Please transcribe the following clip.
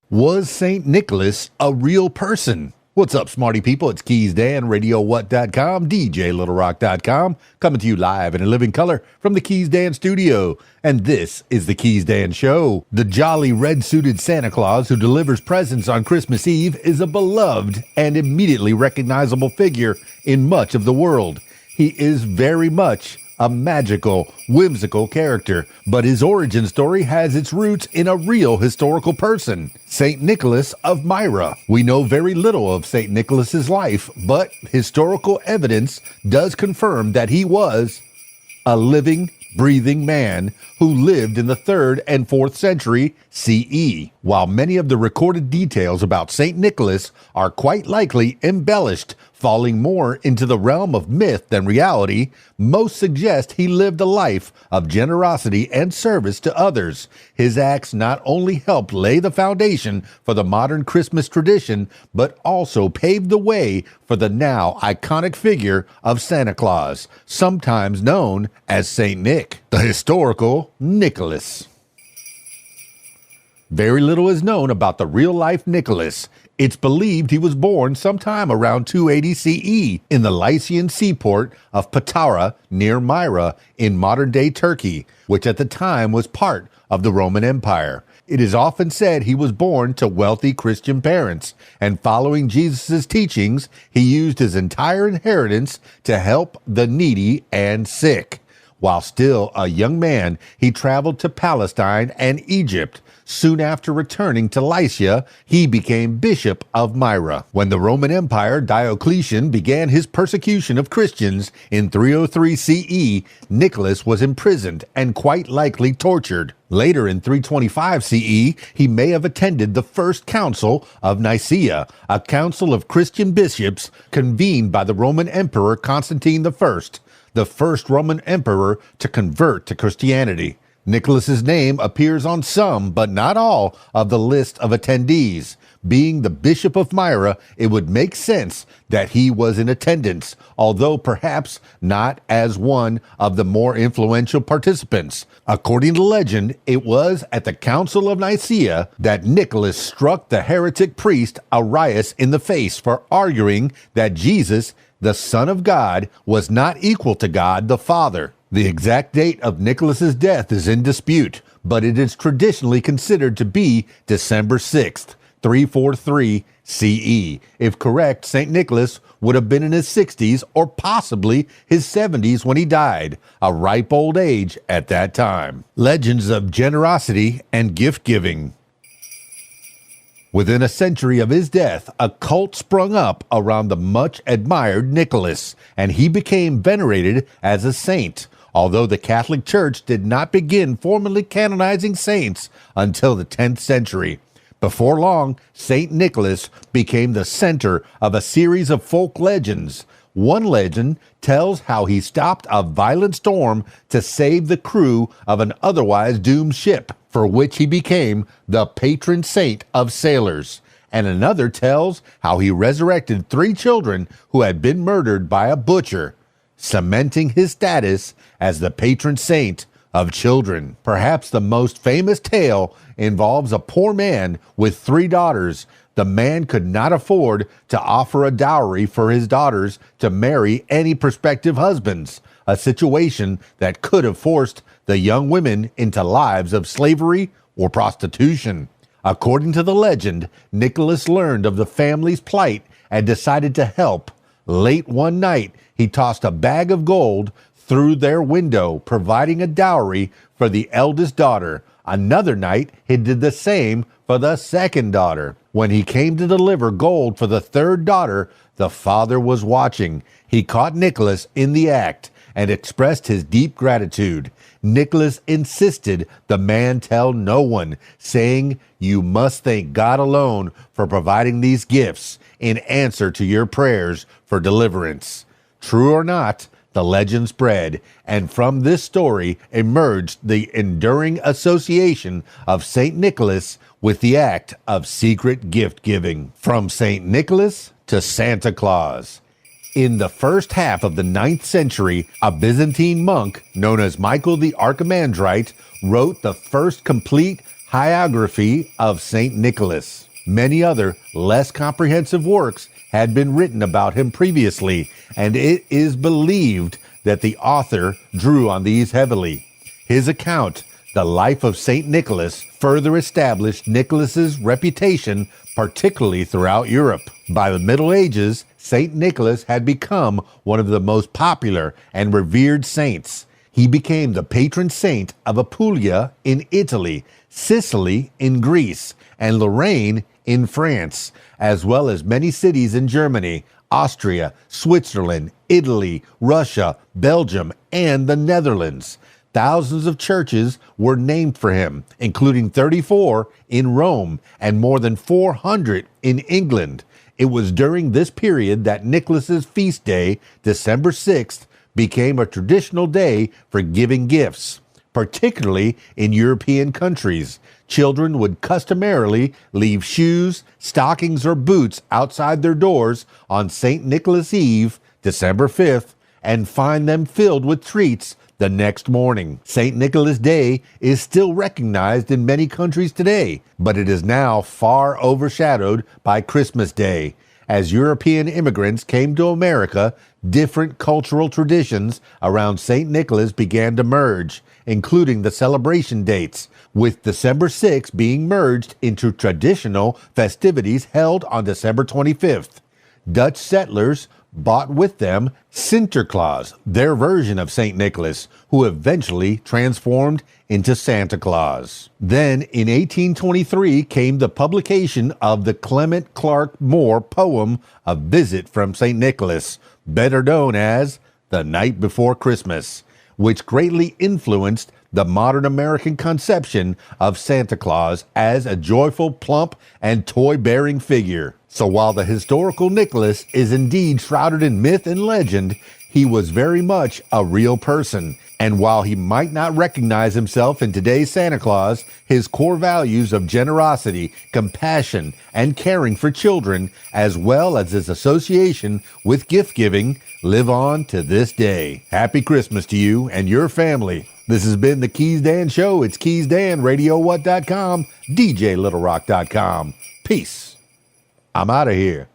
Was St. Nicholas a real person? What's up, smarty people? It's KeysDAN, RadioWhat.com, DJLittleRock.com, coming to you live and in living color from the KeysDAN studio. And this is the KeysDAN Show. The jolly red-suited Santa Claus who delivers presents on Christmas Eve is a beloved and immediately recognizable figure in much of the world. He is very much a magical, whimsical character, but his origin story has its roots in a real historical person, St. Nicholas of Myra. We know very little of St. Nicholas's life, but historical evidence does confirm that he was a living, breathing man who lived in the 3rd and 4th century CE. While many of the recorded details about St. Nicholas are quite likely embellished, falling more into the realm of myth than reality, most suggest he lived a life of generosity and service to others. His acts not only helped lay the foundation for the modern Christmas tradition, but also paved the way for the now iconic figure of Santa Claus, sometimes known as Saint Nick, the historical Nicholas. Very little is known about the real-life Nicholas. It's believed he was born sometime around 280 CE in the Lycian seaport of Patara near Myra in modern-day Turkey, which at the time was part of the Roman Empire. It is often said he was born to wealthy Christian parents, and following Jesus' teachings, he used his entire inheritance to help the needy and sick. While still a young man, he traveled to Palestine and Egypt. Soon after returning to Lycia, he became Bishop of Myra. When the Roman Empire Diocletian began his persecution of Christians in 303 CE, Nicholas was imprisoned and quite likely tortured. Later in 325 CE, he may have attended the First Council of Nicaea, a council of Christian bishops convened by the Roman Emperor Constantine I, the first Roman emperor to convert to Christianity. Nicholas's name appears on some, but not all, of the list of attendees. Being the Bishop of Myra, it would make sense that he was in attendance, although perhaps not as one of the more influential participants. According to legend, it was at the Council of Nicaea that Nicholas struck the heretic priest Arius in the face for arguing that Jesus, the Son of God, was not equal to God the Father. The exact date of Nicholas's death is in dispute, but it is traditionally considered to be December 6th, 343 CE. If correct, St. Nicholas would have been in his 60s or possibly his 70s when he died, a ripe old age at that time. Legends of generosity and gift-giving. Within a century of his death, a cult sprung up around the much-admired Nicholas, and he became venerated as a saint, although the Catholic Church did not begin formally canonizing saints until the 10th century. Before long, St. Nicholas became the center of a series of folk legends. One legend tells how he stopped a violent storm to save the crew of an otherwise doomed ship, for which he became the patron saint of sailors. And another tells how he resurrected 3 children who had been murdered by a butcher, cementing his status as the patron saint of children. Perhaps the most famous tale involves a poor man with 3 daughters. The man could not afford to offer a dowry for his daughters to marry any prospective husbands, a situation that could have forced the young women into lives of slavery or prostitution. According to the legend, Nicholas learned of the family's plight and decided to help. Late one night, he tossed a bag of gold through their window, providing a dowry for the eldest daughter. Another night, he did the same for the second daughter. When he came to deliver gold for the 3rd daughter, the father was watching. He caught Nicholas in the act and expressed his deep gratitude. Nicholas insisted the man tell no one, saying, "You must thank God alone for providing these gifts in answer to your prayers for deliverance." True or not, the legend spread, and from this story emerged the enduring association of St. Nicholas with the act of secret gift-giving. From St. Nicholas to Santa Claus. In the first half of the 9th century, a Byzantine monk known as Michael the Archimandrite wrote the first complete Hagiography of St. Nicholas. Many other, less comprehensive works had been written about him previously, and it is believed that the author drew on these heavily. His account, The Life of St. Nicholas, further established Nicholas's reputation, particularly throughout Europe. By the Middle Ages, St. Nicholas had become one of the most popular and revered saints. He became the patron saint of Apulia in Italy, Sicily in Greece, and Lorraine in France, as well as many cities in Germany, Austria, Switzerland, Italy, Russia, Belgium, and the Netherlands. Thousands of churches were named for him, including 34 in Rome and more than 400 in England. It was during this period that Nicholas's feast day, December 6th, became a traditional day for giving gifts. Particularly in European countries, children would customarily leave shoes, stockings, or boots outside their doors on St. Nicholas Eve, December 5th, and find them filled with treats the next morning. St. Nicholas Day is still recognized in many countries today, but it is now far overshadowed by Christmas Day. As European immigrants came to America, different cultural traditions around St. Nicholas began to merge, including the celebration dates, with December 6th being merged into traditional festivities held on December 25th. Dutch settlers brought with them Sinterklaas, their version of St. Nicholas, who eventually transformed into Santa Claus. Then, in 1823, came the publication of the Clement Clarke Moore poem, A Visit from St. Nicholas, better known as The Night Before Christmas, which greatly influenced the modern American conception of Santa Claus as a joyful, plump, and toy-bearing figure. So while the historical Nicholas is indeed shrouded in myth and legend, he was very much a real person. And while he might not recognize himself in today's Santa Claus, his core values of generosity, compassion, and caring for children, as well as his association with gift-giving, live on to this day. Happy Christmas to you and your family. This has been the KeysDAN Show. It's KeysDAN, RadioWhat.com, DJLittleRock.com. Peace. I'm out of here.